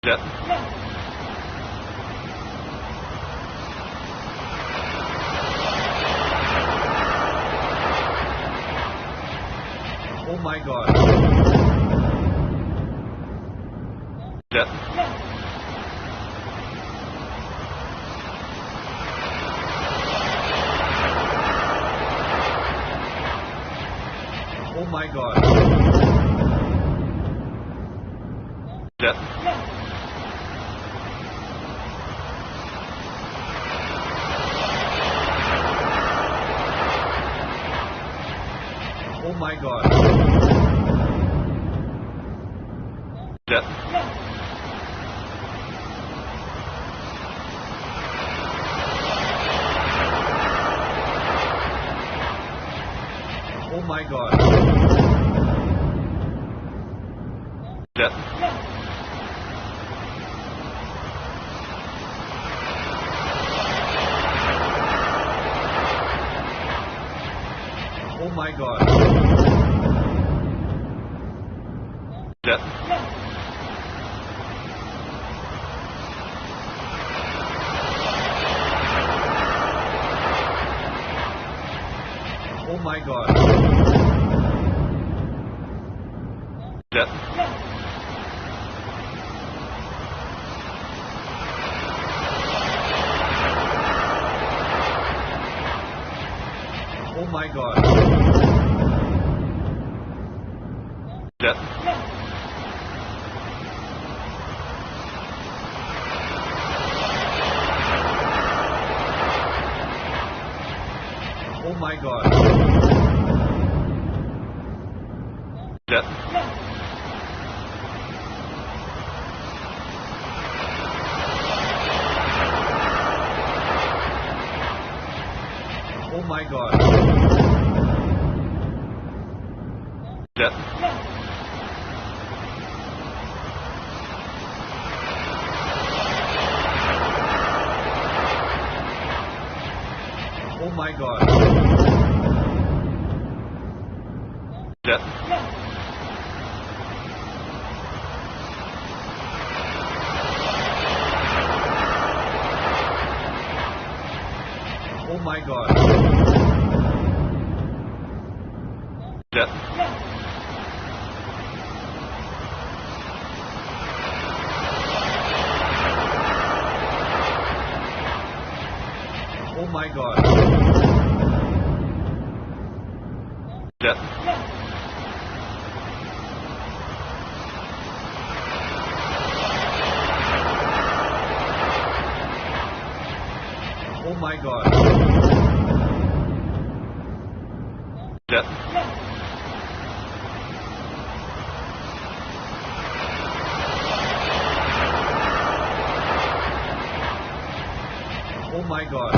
Set. Oh my God. Set. Oh my God. Set. Oh my God. Set. Oh my God. Set. Oh my God. Set. Oh my God. Set. Oh my God. Set. Oh my God. Set. Oh my God. Set. Oh my God. Set. Oh my God. Set. Oh my God. Set. Oh my God. Set. Oh my God.